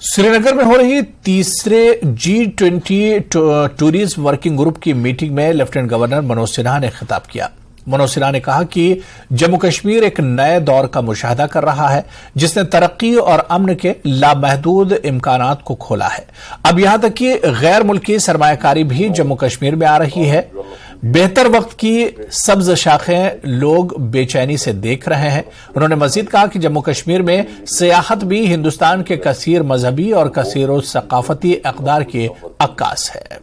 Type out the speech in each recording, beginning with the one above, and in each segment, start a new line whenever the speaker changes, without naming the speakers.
श्रीनगर में हो रही तीसरे G20 टूरिज्म वर्किंग ग्रुप की मीटिंग में लेफ्टिनेंट गवर्नर मनोज सिन्हा ने खिताब किया। मनोज सिन्हा ने कहा कि जम्मू कश्मीर एक नए दौर का मुशाहदा कर रहा है जिसने तरक्की और अमन के लामहदूद इम्कानात को खोला है। अब यहां तक कि गैर मुल्की सरमायाकारी भी जम्मू कश्मीर में आ रही है। बेहतर वक्त की सब्ज शाखें लोग बेचैनी से देख रहे हैं। उन्होंने मजीद कहा कि जम्मू कश्मीर में सियाहत भी हिंदुस्तान के कसीर मजहबी और कसीर सकाफती अक़दार की अक्कास है।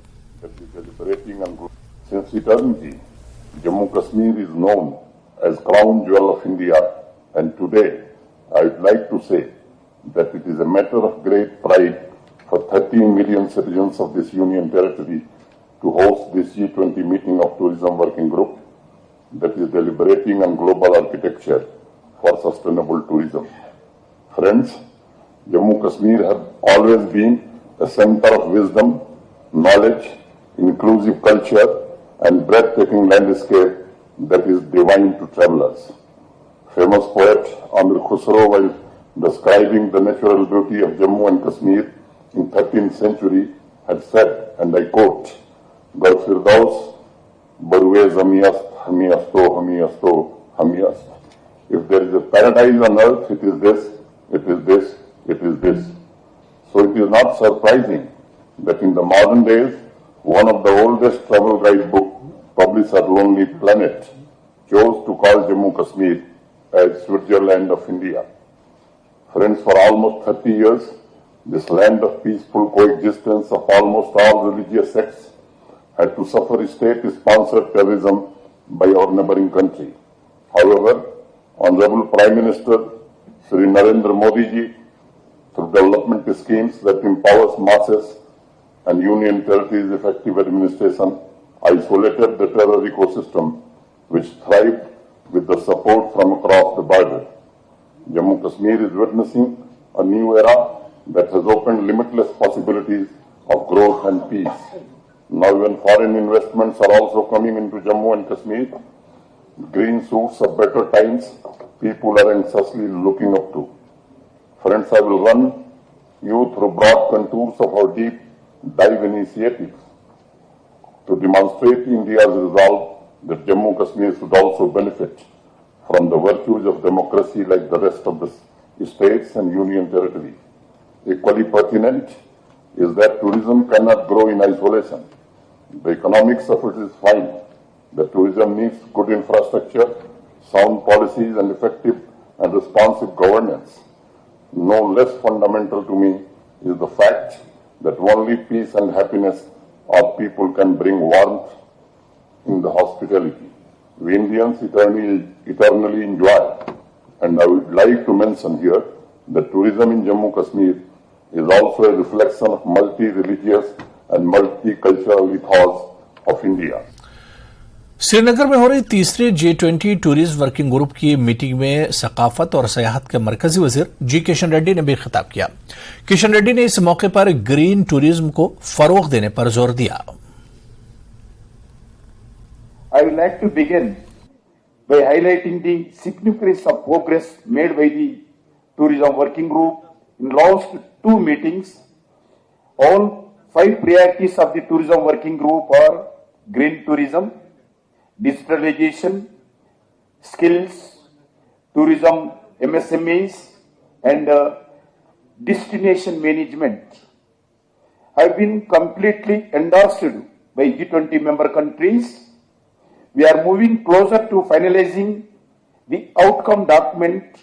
Jammu Kashmir is known as crown jewel of India, and today I would like to say that it is a matter of great pride for 13 million citizens of this union territory to host this G20 meeting of Tourism Working Group that is deliberating on global architecture for sustainable tourism. Friends, Jammu Kashmir has always been a center of wisdom, knowledge, inclusive culture, and breathtaking landscape that is divine to travelers. Famous poet Amir Khusro, while describing the natural beauty of Jammu and Kashmir in 13th century, had said, and I quote, "Gar Firdaus barwe zamiyast hamiyasto hamiyasto hamiyast." If there is a paradise on earth, it is this, it is this, it is this. So it is not surprising that in the modern days, one of the oldest travel guidebook published at Lonely Planet chose to call Jammu Kashmir as Switzerland of India. Friends, for almost 30 years, this land of peaceful coexistence of almost all religious sects had to suffer state-sponsored terrorism by our neighboring country. However, Honorable Prime Minister Sri Narendra Modi ji, through development schemes that empowers masses and Union Territories' effective administration, isolated the terror ecosystem which thrived with the support from across the border. Jammu Kashmir is witnessing a new era that has opened limitless possibilities of growth and peace. Now even foreign investments are also coming into Jammu and Kashmir. Green shoots of better times people are anxiously looking up to. Friends, I will run you through broad contours of our deep dive initiatives to demonstrate India's resolve that Jammu Kashmir should also benefit from the virtues of democracy like the rest of the states and union territories. Equally pertinent is that tourism cannot grow in isolation. The economics of it is fine. The tourism needs good infrastructure, sound policies, and effective and responsive governance. No less fundamental to me is the fact that only peace and happiness of people can bring warmth in the hospitality we Indians eternally enjoy. And I would like to mention here that tourism in Jammu Kashmir is also a reflection of multi-religious and multicultural ethos of India.
Srinagar में हो रही तीसरी G20 tourism working group की meeting में सकाफत और सयाहत के मरकजी वजीर जी किशन रेड्डी ने भी खिताब किया। किशन रेड्डी ने इस मौके पर ग्रीन टूरिज्म को फरोग देने पर जोर दिया।
I would like to begin by highlighting the significance of progress made by the tourism working group in last two meetings. All 5 priorities of the tourism working group are green tourism, digitalization, skills, tourism MSMEs, and destination management. Have been completely endorsed by G20 member countries. We are moving closer to finalizing the outcome document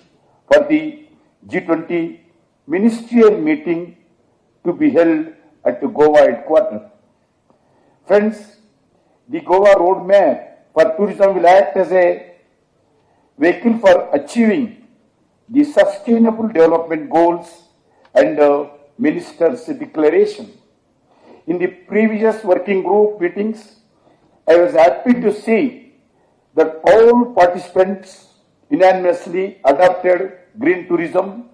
for the G20 ministerial meeting to be held at the Goa headquarters. Friends, the Goa roadmap for tourism will act as a vehicle for achieving the sustainable development goals and minister's declaration. In the previous working group meetings, I was happy to see that all participants unanimously adopted green tourism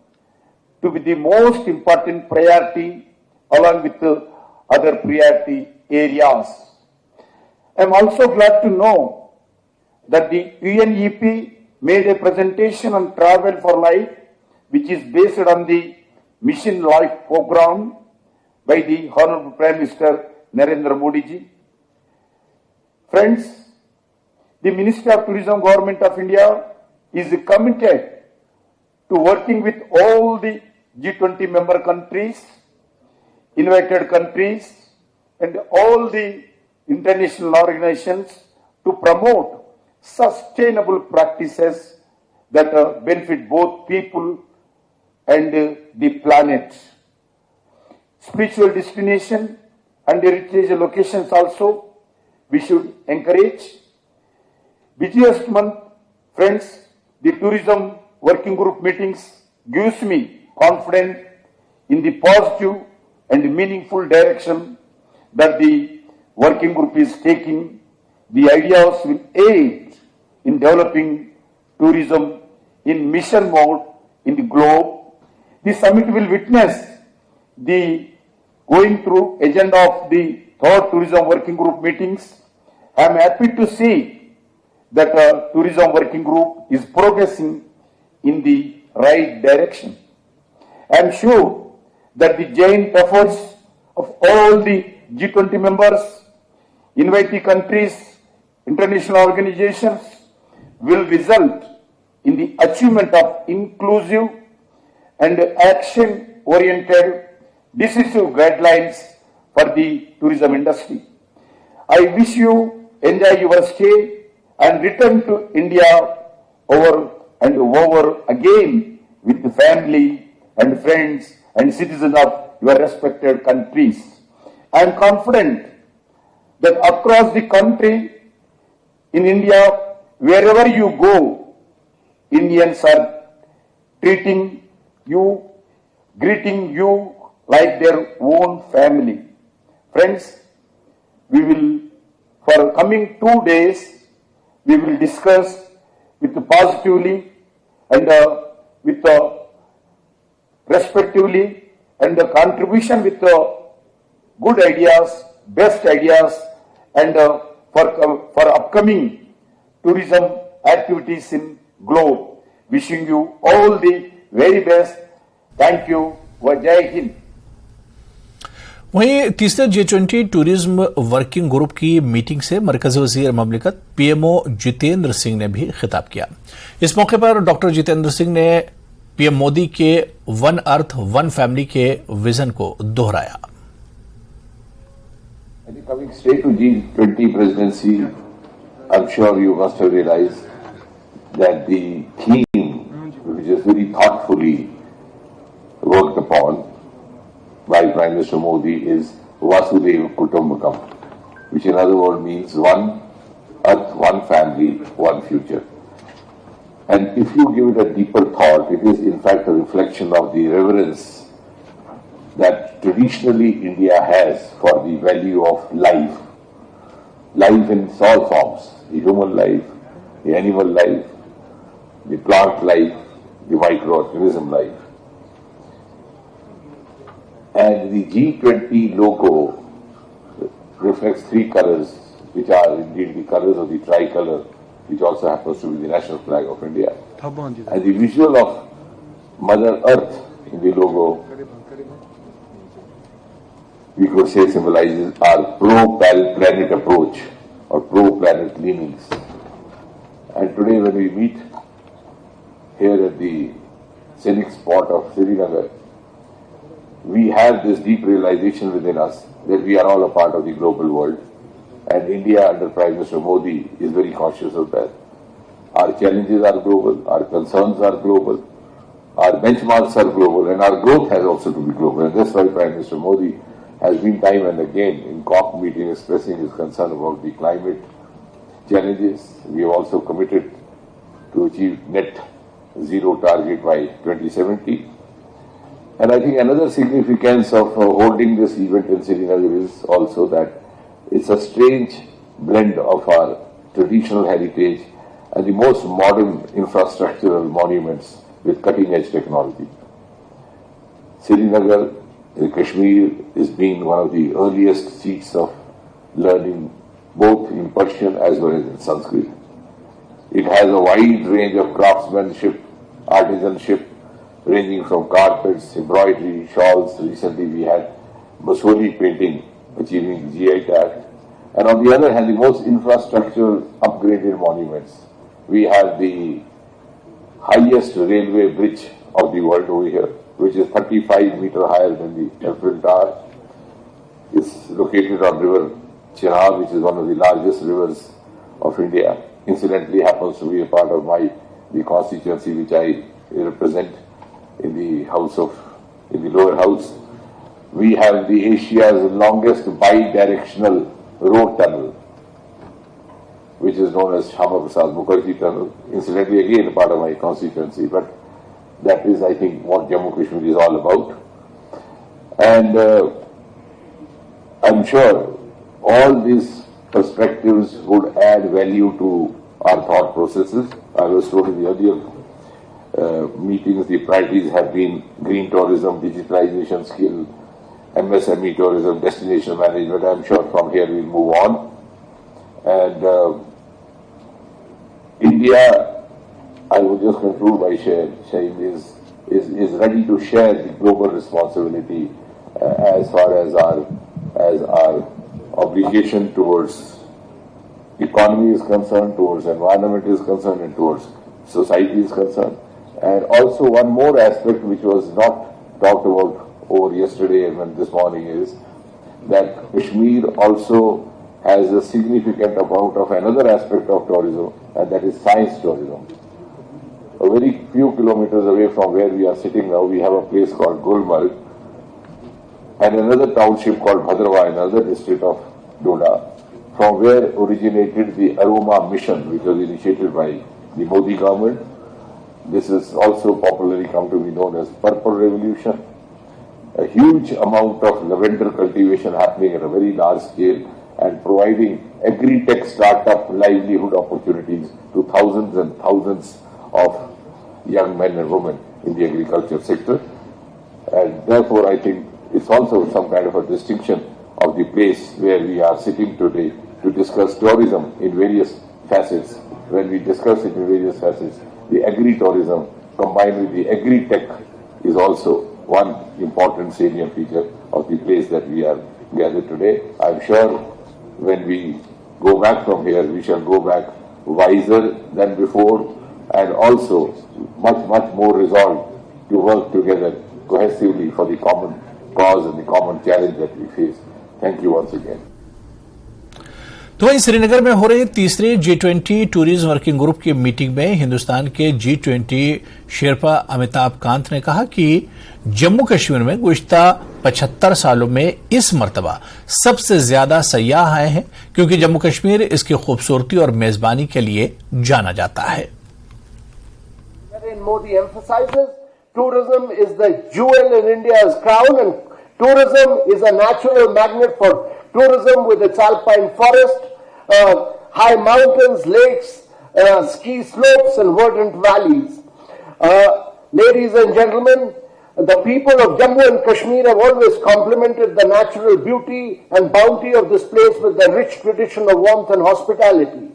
to be the most important priority along with the other priority areas. I am also glad to know that the UNEP made a presentation on travel for life, which is based on the Mission Life program by the Honorable Prime Minister Narendra Modi ji. Friends, the Ministry of Tourism Government of India is committed to working with all the G20 member countries, invited countries, and all the international organizations to promote sustainable practices that benefit both people and the planet. Spiritual destination and heritage locations also we should encourage. Busiest month, friends, the tourism working group meetings gives me confidence in the positive and meaningful direction that the working group is taking. The ideas will aid in developing tourism in mission mode in the globe. The summit will witness the going through agenda of the third tourism working group meetings. I am happy to see that tourism working group is progressing in the right direction. I am sure that the joint efforts of all the G20 members, invitee countries, international organizations will result in the achievement of inclusive and action-oriented decisive guidelines for the tourism industry. I wish you enjoy your stay and return to India over and over again with the family and friends and citizens of your respected countries. I am confident that across the country, in India, wherever you go, Indians are treating you, greeting you like their own family. Friends, we will, for coming 2 days, we will discuss with positively and with respectively and the contribution with good ideas, best ideas, and for upcoming tourism activities in globe. Wishing you all the very best. Thank you. Jai Hind.
वहीं तीसरे G20 tourism working group की meeting से मरकजी वजीर ममलिकत PMO Jitendra Singh ने भी खिताब किया। इस मौके पर डॉक्टर जितेंद्र सिंह ने पीएम मोदी के वन अर्थ वन फैमिली के विजन को दोहराया।
Coming straight to G20 presidency, I'm sure you must have realized that the theme, which is very thoughtfully worked upon by Prime Minister Modi, is Vasudhaiva Kutumbakam, which in other words means one earth, one family, one future. And if you give it a deeper thought, it is in fact a reflection of the reverence that traditionally India has for the value of life. Life in all forms, the human life, the animal life, the plant life, the microorganism life. And the G20 logo reflects three colors, which are indeed the colors of the tricolor, which also happens to be the national flag of India. And the visual of Mother Earth in the logo, we could say, symbolizes our pro-planet approach or pro-planet leanings. And today when we meet here at the scenic spot of Srinagar, we have this deep realization within us that we are all a part of the global world, and India under Prime Minister Modi is very conscious of that. Our challenges are global, our concerns are global, our benchmarks are global, and our growth has also to be global. And that's why Prime Minister Modi has been time and again in COP meeting expressing his concern about the climate challenges. We have also committed to achieve net zero target by 2070. And I think another significance of holding this event in Srinagar is also that it's a strange blend of our traditional heritage and the most modern infrastructural monuments with cutting-edge technology. Srinagar in Kashmir has been one of the earliest seats of learning both in Persian as well as in Sanskrit. It has a wide range of craftsmanship, artisanship, ranging from carpets, embroidery, shawls. Recently we had Basoli painting achieving GI tag. And on the other hand, the most infrastructural upgraded monuments. We have the highest railway bridge of the world over here, which is 35 meters higher than the Eiffel Tower. It's located on river Shinha, which is one of the largest rivers of India. Incidentally, happens to be a part of the constituency which I represent in the lower house. We have the Asia's longest bi-directional road tunnel, which is known as Bhukari tunnel. Incidentally, again a part of my constituency, but that is, I think, what Jammu Kashmir is all about. And I'm sure all these perspectives would add value to our thought processes. I was told in the earlier meetings, the priorities have been green tourism, digitalization skill, MSME tourism, destination management. I'm sure from here we'll move on. And India, I will just conclude by saying is ready to share the global responsibility as far as our obligation towards economy is concerned, towards environment is concerned, and towards society is concerned. And also one more aspect which was not talked about over yesterday and this morning is that Kashmir also has a significant amount of another aspect of tourism, and that is science tourism. A very few kilometers away from where we are sitting now, we have a place called Gulmarg and another township called Bhadrawa, another district of Doda, from where originated the Aroma mission, which was initiated by the Modi government. This is also popularly come to be known as Purple Revolution. A huge amount of lavender cultivation happening at a very large scale and providing agri-tech startup livelihood opportunities to thousands and thousands of young men and women in the agriculture sector. And therefore, I think it's also some kind of a distinction of the place where we are sitting today to discuss tourism in various facets. When we discuss it in various facets, the agri-tourism combined with the agri-tech is also one important salient feature of the place that we are gathered today. I'm sure when we go back from here, we shall go back wiser than before and also much, much more resolved to work together cohesively for the common cause and the common challenge that we face. Thank you once again.
तो वहीं श्रीनगर में हो रही तीसरे G20 tourism working group की meeting में हिंदुस्तान के G20 Sherpa Amitabh Kant ने कहा कि जम्मू कश्मीर में गुज़िश्ता 75 सालों में इस मर्तबा सबसे ज्यादा सयाह आए हैं क्योंकि जम्मू कश्मीर इसकी खूबसूरती और मेजबानी के लिए जाना जाता है.
Modi emphasizes tourism is the jewel in India's crown, and tourism is a natural magnet for tourism with its alpine forest, high mountains, lakes, ski slopes and verdant valleys. Ladies and gentlemen, the people of Jammu and Kashmir have always complimented the natural beauty and bounty of this place with the rich tradition of warmth and hospitality.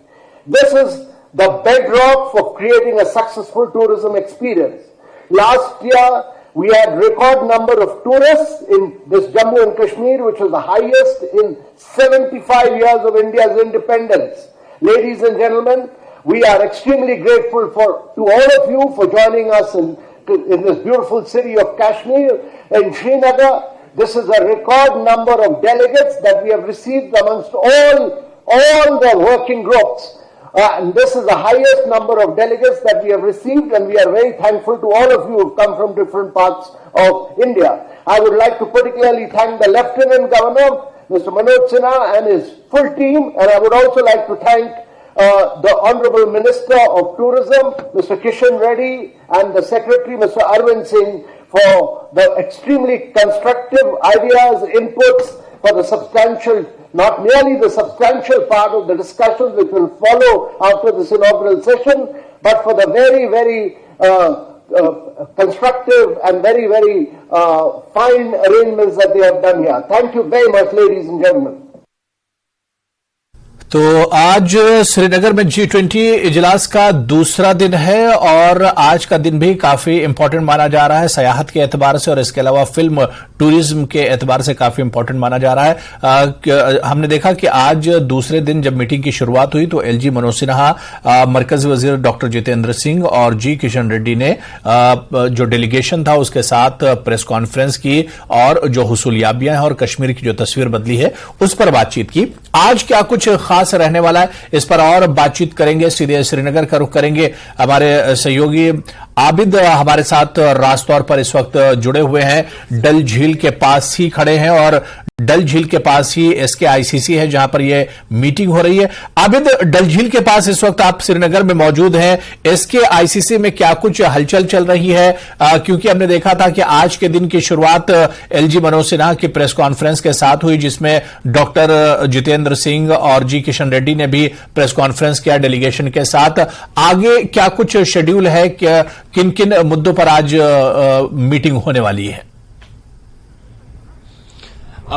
This is the bedrock for creating a successful tourism experience. Last year, we had record number of tourists in this Jammu and Kashmir, which was the highest in 75 years of India's independence. Ladies and gentlemen, we are extremely grateful to all of you for joining us in this beautiful city of Kashmir, in Srinagar. This is a record number of delegates that we have received amongst all the working groups. And this is the highest number of delegates that we have received, and we are very thankful to all of you who come from different parts of India. I would like to particularly thank the Lieutenant Governor, Mr. Manoj Sinha, and his full team, and I would also like to thank the Honorable Minister of Tourism, Mr. Kishan Reddy, and the Secretary, Mr. Arvind Singh, for the extremely constructive ideas, inputs, for the substantial, not merely the substantial part of the discussions which will follow after this inaugural session, but for the very, very constructive and very, very fine arrangements that they have done here. Thank you very much, ladies and gentlemen.
तो आज श्रीनगर में G20 इजलास का दूसरा दिन है और आज का दिन भी काफी इंपॉर्टेंट माना जा रहा है सयाहत के एतबार से और इसके अलावा फिल्म टूरिज्म के एतबार से काफी इंपॉर्टेंट माना जा रहा है। हमने देखा कि आज दूसरे दिन जब मीटिंग की शुरुआत हुई तो LG मनोज सिन्हा, मरकजी वजीर डॉक्टर जितेंद्र सिंह और जी किशन रेड्डी ने जो डेलीगेशन था उसके साथ प्रेस कॉन्फ्रेंस की और जो हुसूलियाबियां हैं और कश्मीर की जो तस्वीर बदली है उस पर बातचीत की। आज क्या कुछ खास रहने वाला है इस पर और बातचीत करेंगे। सीधे श्रीनगर का रुख करेंगे। हमारे सहयोगी आबिद हमारे साथ रास्तौर पर इस वक्त जुड़े हुए हैं। डल झील के पास ही खड़े हैं और डल झील के पास ही SKICC है जहां पर यह मीटिंग हो रही है। आबिद, डल झील के पास इस वक्त आप श्रीनगर में मौजूद हैं। SKICC में क्या कुछ हलचल चल रही है? क्योंकि हमने देखा था कि आज के दिन की शुरुआत LG मनोज सिन्हा की प्रेस कॉन्फ्रेंस के साथ हुई जिसमें डॉक्टर जितेंद्र सिंह और जी किशन रेड्डी ने भी प्रेस कॉन्फ्रेंस किया डेलीगेशन के साथ। आगे क्या कुछ शेड्यूल है? किन किन मुद्दों पर आज मीटिंग होने वाली है?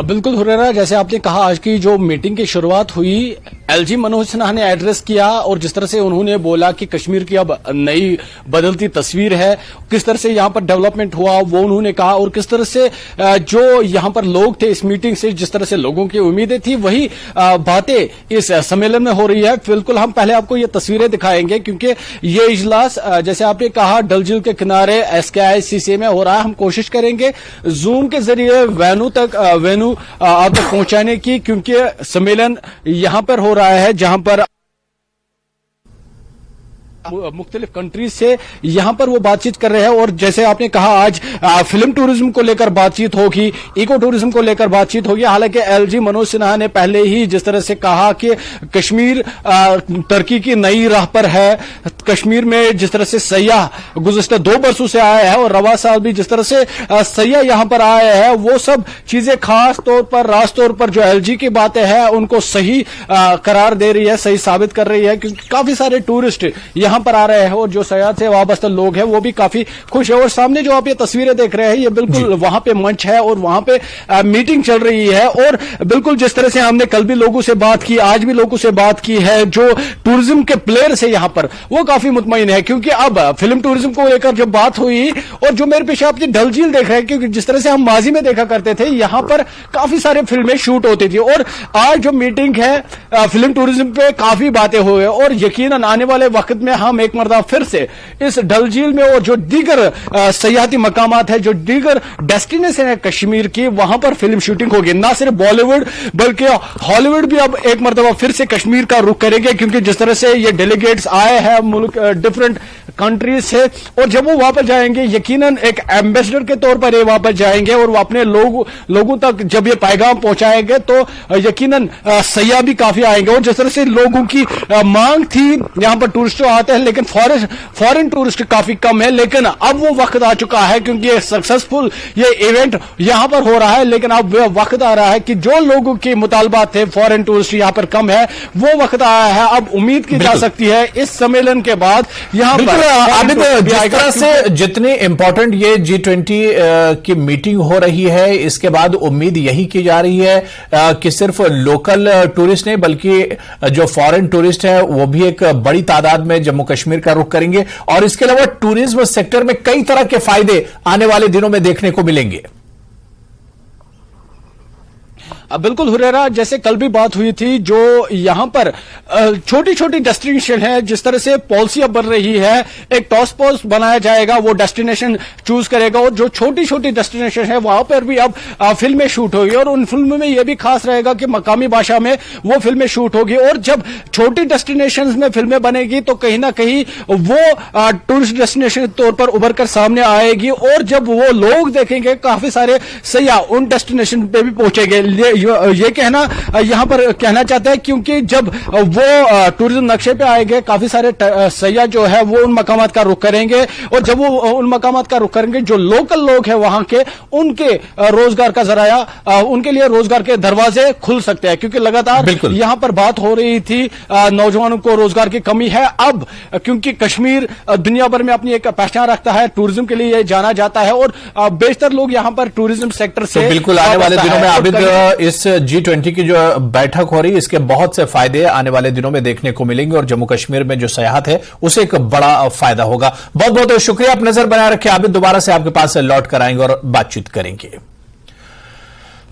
बिल्कुल हुरैरा, जैसे आपने कहा आज की जो मीटिंग की शुरुआत हुई LG मनोज सिन्हा ने एड्रेस किया और जिस तरह से उन्होंने बोला कि कश्मीर की अब नई बदलती तस्वीर है, किस तरह से यहां पर डेवलपमेंट हुआ वो उन्होंने कहा और किस तरह से जो यहां पर लोग थे इस मीटिंग से जिस तरह से लोगों की उम्मीदें थी वही बातें इस सम्मेलन में हो रही है। बिल्कुल हम पहले आपको ये तस्वीरें दिखाएंगे क्योंकि ये इजलास जैसे आपने कहा डल झील के किनारे SKICC में हो रहा है। हम कोशिश करेंगे जूम के जरिए वेन्यू आप तक पहुंचाने की, क्योंकि सम्मेलन यहां पर हो रहा है जहां पर मुख्तलिफ कंट्रीज से यहां पर वो बातचीत कर रहे हैं। और जैसे आपने कहा आज फिल्म टूरिज्म को लेकर बातचीत होगी, इको टूरिज्म को लेकर बातचीत होगी। हालांकि LG मनोज सिन्हा ने पहले ही जिस तरह से कहा कि कश्मीर तरक्की की नई राह पर है, कश्मीर में जिस तरह से सयाह गुज़िश्ता 2 बरसों से आए हैं और रवा साल भी जिस तरह से सयाह यहां पर आए हैं वो सब चीजें खास तौर पर रास तौर पर जो LG की बातें हैं उनको सही करार दे रही है, सही साबित कर रही है, क्योंकि काफी सारे टूरिस्ट यहां पर आ रहे हैं और जो सयाहत से वाबस्ता लोग हैं वो भी काफी खुश है। और सामने जो आप ये तस्वीरें देख रहे हैं ये बिल्कुल वहां पे मंच है और वहां पे मीटिंग चल रही है। और बिल्कुल जिस तरह से हमने कल भी लोगों से बात की, आज भी लोगों से बात की है, जो टूरिज्म के प्लेयर्स है यहां पर वो काफी मुतमईन है, क्योंकि अब फिल्म टूरिज्म को लेकर जब बात हुई और जो मेरे पीछे आप डल झील देख रहे हैं, क्योंकि जिस तरह से हम माजी में देखा करते थे यहां पर काफी सारे फिल्में शूट होती थी और आज जो मीटिंग है फिल्म टूरिज्म पे काफी बातें हुई और यकीनन आने वाले वक्त में हम एक मरतबा फिर से इस डल झील में और जो दीगर सयाहती मकामात है, जो दीगर डेस्टिनेशन है कश्मीर की, वहां पर फिल्म शूटिंग होगी। ना सिर्फ बॉलीवुड बल्कि हॉलीवुड भी अब एक मरतबा फिर से कश्मीर का रुख करेंगे, क्योंकि जिस तरह से ये डेलीगेट्स आए हैं मुल्क डिफरेंट कंट्रीज से और जब वो वापस जाएंगे यकीनन एक एम्बेसडर के तौर पर ये वापस जाएंगे और वो अपने लोगों तक जब ये पैगाम पहुंचाएंगे तो यकीनन सयाह भी काफी आएंगे। और जिस तरह से लोगों की मांग थी, यहां पर टूरिस्ट आते हैं लेकिन फॉरेन टूरिस्ट काफी कम है, लेकिन अब वो वक्त आ चुका है क्योंकि ये सक्सेसफुल ये इवेंट यहां पर हो रहा है। लेकिन अब वक्त आ रहा है कि जो लोगों के मुतालबात थे फॉरेन टूरिस्ट यहां पर कम है, वो वक्त आया है। अब उम्मीद की जा सकती है इस सम्मेलन के बाद यहां पर
जिस तरह से जितनी इंपॉर्टेंट ये G20 की मीटिंग हो रही है इसके बाद उम्मीद यही की जा रही है कि सिर्फ लोकल टूरिस्ट नहीं बल्कि जो फॉरेन टूरिस्ट है वो भी एक बड़ी तादाद में जम्मू कश्मीर का रुख करेंगे और इसके अलावा टूरिज्म सेक्टर में कई तरह के फायदे आने वाले दिनों में देखने को मिलेंगे।
बिल्कुल हुरैरा, जैसे कल भी बात हुई थी, जो यहां पर छोटी छोटी डेस्टिनेशन है, जिस तरह से पॉलिसी अब बन रही है, एक टॉस्क फोर्स बनाया जाएगा, वो डेस्टिनेशन चूज करेगा और जो छोटी छोटी डेस्टिनेशन है वहां पर भी अब फिल्में शूट होगी और उन फिल्मों में यह भी खास रहेगा कि मकामी भाषा में वो फिल्में शूट होगी। और जब छोटी डेस्टिनेशन में फिल्में बनेगी तो कहीं ना कहीं वो टूरिस्ट डेस्टिनेशन के तौर पर उभर कर सामने आएगी और जब वो लोग देखेंगे काफी सारे सयाह उन डेस्टिनेशन पे भी पहुंचेंगे। ये कहना यहां पर कहना चाहते हैं, क्योंकि जब वो टूरिज्म नक्शे पे आएंगे काफी सारे सयाह जो है वो उन मकामात का रुख करेंगे और जब वो उन मकामात का रुख करेंगे जो लोकल लोग हैं वहां के, उनके रोजगार का जराया, उनके लिए रोजगार के दरवाजे खुल सकते हैं, क्योंकि लगातार यहां पर बात हो रही थी नौजवानों को रोजगार की कमी है। अब क्योंकि कश्मीर दुनिया भर में अपनी एक पहचान रखता है, टूरिज्म के लिए जाना जाता है और बेशतर लोग यहां पर टूरिज्म सेक्टर से
बिल्कुल आने वाले दिनों में आबिद इस G20 की जो बैठक हो रही है इसके बहुत से फायदे आने वाले दिनों में देखने को मिलेंगे और जम्मू कश्मीर में जो सयाहत है उसे एक बड़ा फायदा होगा। बहुत बहुत शुक्रिया, आप नजर बनाए रखें। आबिद दोबारा से आपके पास लौट कर आएंगे और बातचीत करेंगे।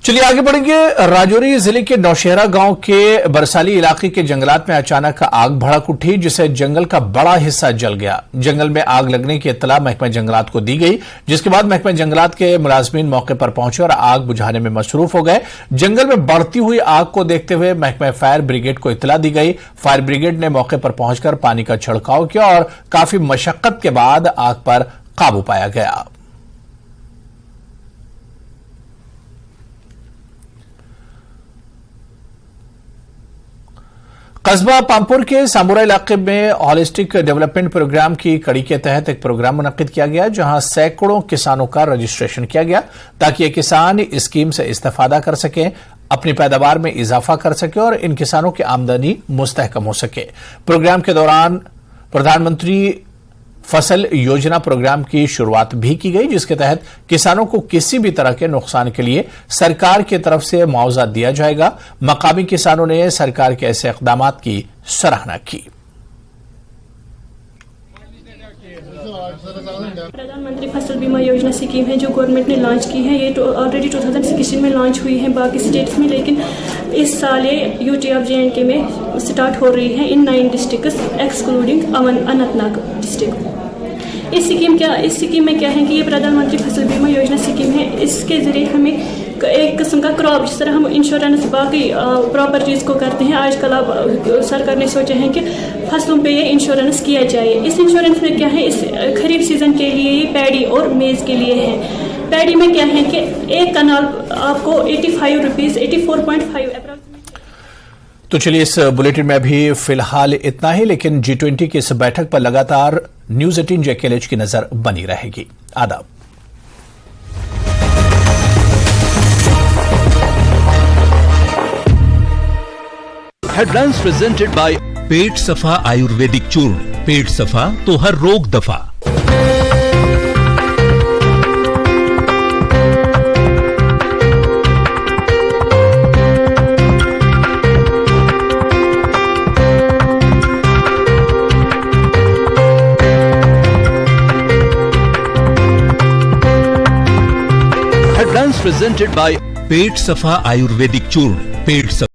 चलिए आगे बढ़ेंगे। राजौरी जिले के नौशहरा गांव के बरसाली इलाके के जंगलात में अचानक आग भड़क उठी, जिससे जंगल का बड़ा हिस्सा जल गया। जंगल में आग लगने की इत्तला महकमा जंगलात को दी गई, जिसके बाद महकमा जंगलात के मुलाजमीन मौके पर पहुंचे और आग बुझाने में मसरूफ हो गए। जंगल में बढ़ती हुई आग को देखते हुए महकमा फायर ब्रिगेड को इत्तला दी गई। फायर ब्रिगेड ने मौके पर पहुंचकर पानी का छिड़काव किया और काफी मशक्कत के बाद आग पर काबू पाया गया। कस्बा पामपुर के सामुरा इलाके में होलिस्टिक डेवलपमेंट प्रोग्राम की कड़ी के तहत एक प्रोग्राम मुनक्किद किया गया, जहां सैकड़ों किसानों का रजिस्ट्रेशन किया गया ताकि ये किसान इस स्कीम से इस्तेफादा कर सकें, अपनी पैदावार में इजाफा कर सके और इन किसानों की आमदनी मुस्तहकम हो सके। प्रोग्राम के दौरान प्रधानमंत्री फसल योजना प्रोग्राम की शुरुआत भी की गई, जिसके तहत किसानों को किसी भी तरह के नुकसान के लिए सरकार की तरफ से मुआवजा दिया जाएगा। मकामी किसानों ने सरकार के ऐसे इक़दाम की सराहना की।
प्रधानमंत्री फसल बीमा योजना स्कीम है जो गवर्नमेंट ने लॉन्च की है। ये ऑलरेडी 2016 में लॉन्च हुई है बाकी स्टेट्स में, लेकिन इस साल ये यूटी ऑफ JNK में स्टार्ट हो रही है इन 9 डिस्ट्रिक्ट्स एक्सक्लूडिंग अनंतनाग डिस्ट्रिक्ट। इस स्कीम में क्या है कि ये प्रधानमंत्री फसल बीमा योजना स्कीम है। इसके जरिए हमें एक किस्म का क्रॉप, जिस तरह हम इंश्योरेंस बाकी प्रॉपर्टीज को करते हैं, आजकल अब सरकार ने सोचा है कि फसलों पे ये इंश्योरेंस किया जाए। इस इंश्योरेंस में क्या है, इस खरीफ सीजन के लिए ये पैडी और मेज के लिए है। पैडी में क्या है कि एक कनाल आपको 85 रुपीज 84.5 अप्रॉक्सीमेट।
तो चलिए इस बुलेटिन में अभी फिलहाल इतना ही, लेकिन G20 की इस बैठक पर लगातार News 18 JKLH की नजर बनी रहेगी। आदाब।
हेडलाइंस प्रेजेंटेड बाय पेट सफा आयुर्वेदिक चूर्ण। पेट सफा तो हर रोग दफा। हेडलाइंस प्रेजेंटेड बाय पेट सफा आयुर्वेदिक चूर्ण। पेट सफा